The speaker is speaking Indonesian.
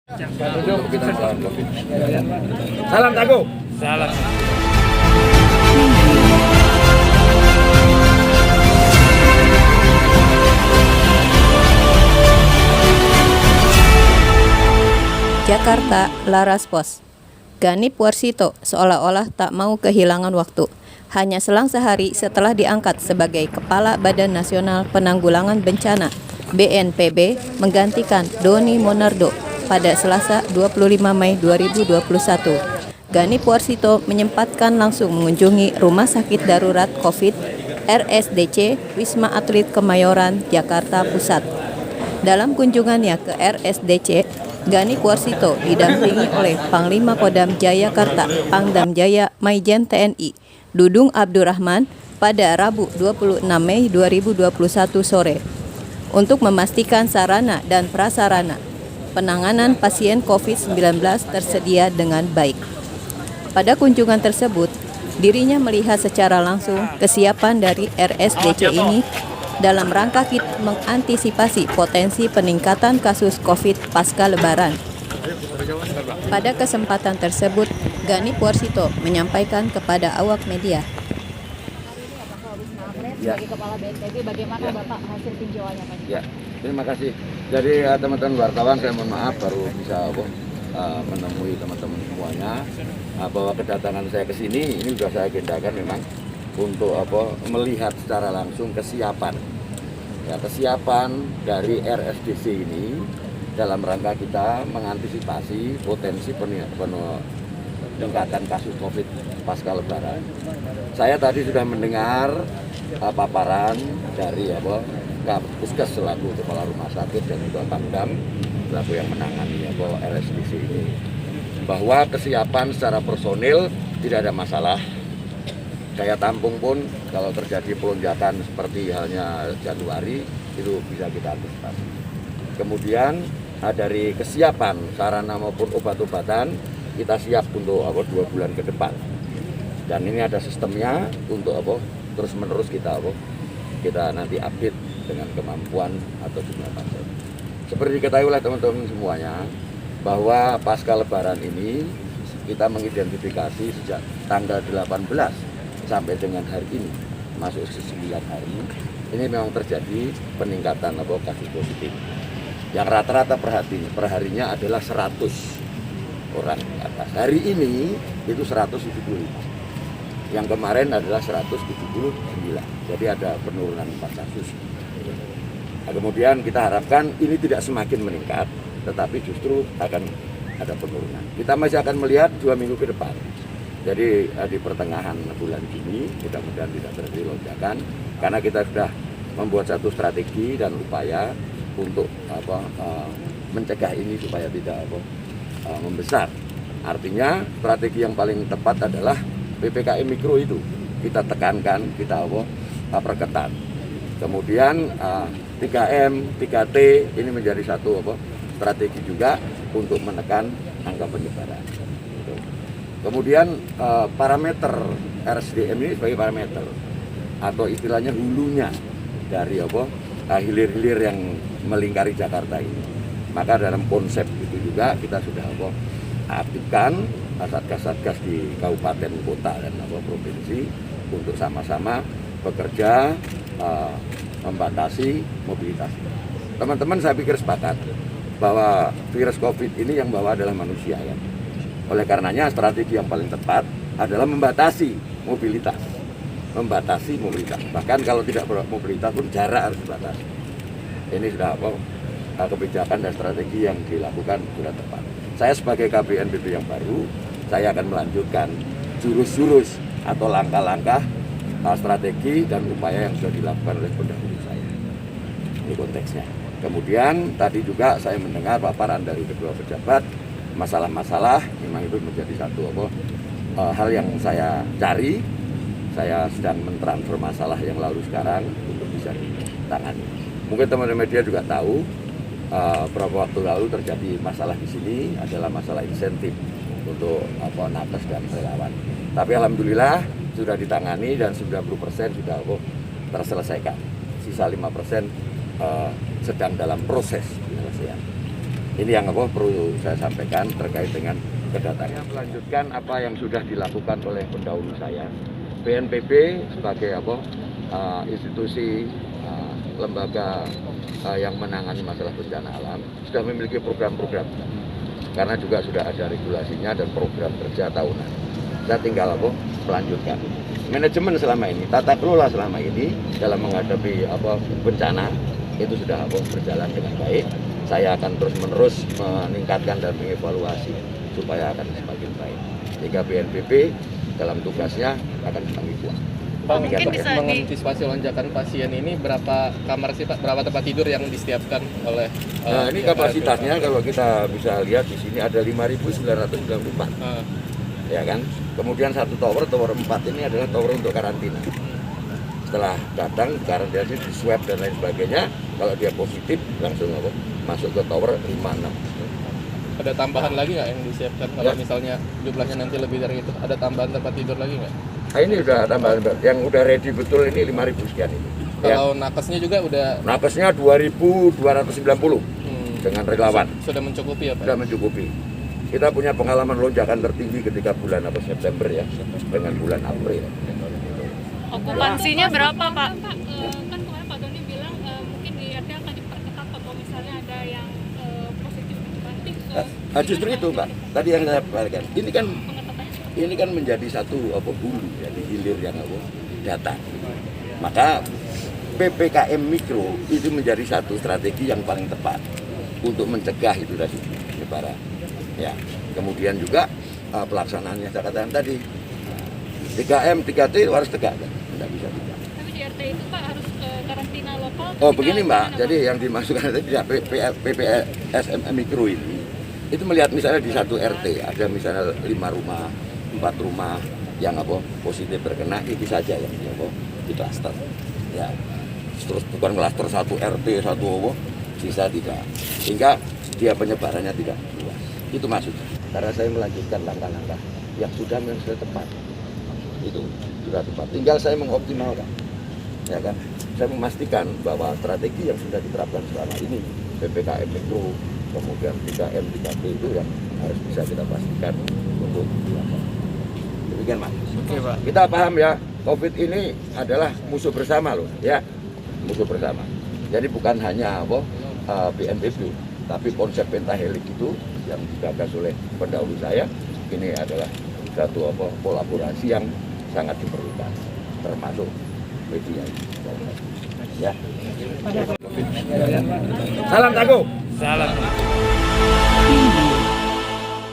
Salam Tago. Salam. Jakarta, Laras Pos. Gani Warsito seolah-olah tak mau kehilangan waktu. Hanya selang sehari setelah diangkat sebagai Kepala Badan Nasional Penanggulangan Bencana (BNPB) menggantikan Doni Monardo pada Selasa 25 Mei 2021. Gani Warsito menyempatkan langsung mengunjungi Rumah Sakit Darurat COVID RSDC Wisma Atlet Kemayoran, Jakarta Pusat. Dalam kunjungannya ke RSDC, Gani Warsito didampingi oleh Panglima Kodam Jayakarta Pangdam Jaya Maijen TNI Dudung Abdurrahman pada Rabu 26 Mei 2021 sore untuk memastikan sarana dan prasarana penanganan pasien COVID-19 tersedia dengan baik. Pada kunjungan tersebut, dirinya melihat secara langsung kesiapan dari RSDC ini dalam rangka mengantisipasi potensi peningkatan kasus COVID pasca Lebaran. Pada kesempatan tersebut, Gani Warsito menyampaikan kepada awak media. Sebagai Kepala BNPB, bagaimana Bapak hasil tinjauannya Pak? Ya, terima kasih. Jadi teman-teman wartawan, saya mohon maaf baru bisa menemui teman-teman semuanya. Bahwa kedatangan saya ke sini ini sudah saya agendakan memang untuk melihat secara langsung kesiapan. Ya, kesiapan dari RSDC ini dalam rangka kita mengantisipasi potensi peningkatan kasus COVID pasca Lebaran. Saya tadi sudah mendengar paparan dari Puskes selaku Kepala Rumah Sakit dan juga Pangdam selaku yang menangani RSDC ini, bahwa kesiapan secara personil tidak ada masalah. Daya tampung pun kalau terjadi pelonjakan seperti halnya Januari itu bisa kita antisipasi. Kemudian dari kesiapan sarana maupun obat-obatan kita siap untuk 2 bulan ke depan. Dan ini ada sistemnya untuk terus-menerus kita nanti update dengan kemampuan atau jumlah pasien. Seperti diketahui oleh teman-teman semuanya bahwa pasca Lebaran ini kita mengidentifikasi sejak tanggal 18 sampai dengan hari ini masuk ke 9 hari ini memang terjadi peningkatan kasus positif yang rata-rata perharinya adalah 100 orang ke atas. Hari ini itu 175, yang kemarin adalah 179, jadi ada penurunan 4 kasus. Nah, kemudian kita harapkan ini tidak semakin meningkat, tetapi justru akan ada penurunan. Kita masih akan melihat 2 minggu ke depan. Jadi di pertengahan bulan ini mudah-mudahan tidak terjadi lonjakan, karena kita sudah membuat satu strategi dan upaya untuk mencegah ini supaya tidak membesar. Artinya strategi yang paling tepat adalah PPKM mikro itu kita tekankan, kita perketat. Kemudian 3M, 3T ini menjadi satu strategi juga untuk menekan angka penyebaran. Kemudian parameter RSDM ini sebagai parameter atau istilahnya hulunya dari hilir-hilir yang melingkari Jakarta ini. Maka dalam konsep itu juga kita sudah aktifkan satgas-satgas di kabupaten, kota dan provinsi untuk sama-sama bekerja membatasi mobilitas. Teman-teman saya pikir sepakat bahwa virus COVID ini yang bawa adalah manusia ya. Oleh karenanya strategi yang paling tepat adalah membatasi mobilitas. Bahkan kalau tidak mobilitas pun jarak harus dibatasi. Ini sudah kebijakan dan strategi yang dilakukan sudah tepat. Saya sebagai KBNPB yang baru, saya akan melanjutkan jurus-jurus atau langkah-langkah strategi dan upaya yang sudah dilakukan oleh pendahulu saya. Ini konteksnya. Kemudian tadi juga saya mendengar paparan dari kedua pejabat, masalah-masalah memang itu menjadi satu hal yang saya cari. Saya sedang mentransfer masalah yang lalu sekarang untuk bisa ditangani. Mungkin teman-teman media juga tahu beberapa waktu lalu terjadi masalah di sini adalah masalah insentif untuk nakes dan relawan. Tapi alhamdulillah sudah ditangani dan 90% sudah terselesaikan. Sisa 5% sedang dalam proses penyelesaian. Ini yang perlu saya sampaikan terkait dengan kedatangan. Melanjutkan apa yang sudah dilakukan oleh pendahulu saya. BNPB sebagai institusi lembaga yang menangani masalah bencana alam sudah memiliki program-program, karena juga sudah ada regulasinya dan program kerja tahunan. Saya tinggal melanjutkan. Manajemen selama ini, tata kelola selama ini dalam menghadapi bencana itu sudah berjalan dengan baik. Saya akan terus-menerus meningkatkan dan mengevaluasi supaya akan semakin baik. Sehingga BNPB dalam tugasnya akan semakin kuat. Pak, mungkin bisa mengantisipasi lonjakan pasien ini berapa kamar sih Pak? Berapa tempat tidur yang disiapkan oleh Nah, ini kapasitasnya kalau kita bisa lihat di sini ada 5.994. Ya kan? Kemudian satu tower 4 ini adalah tower untuk karantina. Setelah datang karantina di swab dan lain sebagainya, kalau dia positif langsung masuk ke tower 5-6. Ada tambahan lagi nggak yang disiapkan kalau misalnya jumlahnya nanti lebih dari itu? Ada tambahan tempat tidur lagi nggak? Nah, ini udah tambahan yang udah ready betul ini 5.000 sekian ini. Kalau nakesnya juga udah nakesnya 2.290 dengan relawan. Sudah mencukupi ya Pak? Sudah mencukupi. Kita punya pengalaman lonjakan tertinggi ketika bulan September ya, dengan bulan April. Okupansinya berapa Pak? Kan kemarin Pak Doni bilang mungkin di RT akan diperketat kalau misalnya ada yang positif dibanting. Justru itu Mbak, tadi yang saya sampaikan. Ini kan menjadi satu hulu ya, di hilir yang data. Maka PPKM mikro itu menjadi satu strategi yang paling tepat untuk mencegah itu tadi penyebaran. Ya, kemudian juga pelaksanaannya saya katakan tadi 3M, 3T harus tegak, tidak bisa tidak. Tapi di RT itu Pak harus karantina lokal. Oh begini Mbak, jadi yang dimasukkan tadi ya, PPSM mikro ini itu melihat misalnya di satu RT ada misalnya 5 rumah, 4 rumah yang positif terkena, itu saja yang di klaster. Ya, terus bukan klaster satu RT satu sisa tidak, sehingga dia penyebarannya tidak luas. Itu maksudnya. Karena saya melanjutkan langkah-langkah yang sudah tepat. Itu sudah tepat. Tinggal saya mengoptimalkan. Ya kan? Saya memastikan bahwa strategi yang sudah diterapkan selama ini, PPKM mikro, kemudian 3M, 3T itu yang harus bisa kita pastikan untuk dilakukan. Demikian Mas. Oke Pak. Kita paham ya, COVID ini adalah musuh bersama loh, ya. Musuh bersama. Jadi bukan hanya BNPB, tapi konsep pentahelik itu yang digagas oleh pendahulu saya, ini adalah satu kolaborasi yang sangat diperlukan, termasuk media. Ya. Salam Tangguh. Salam.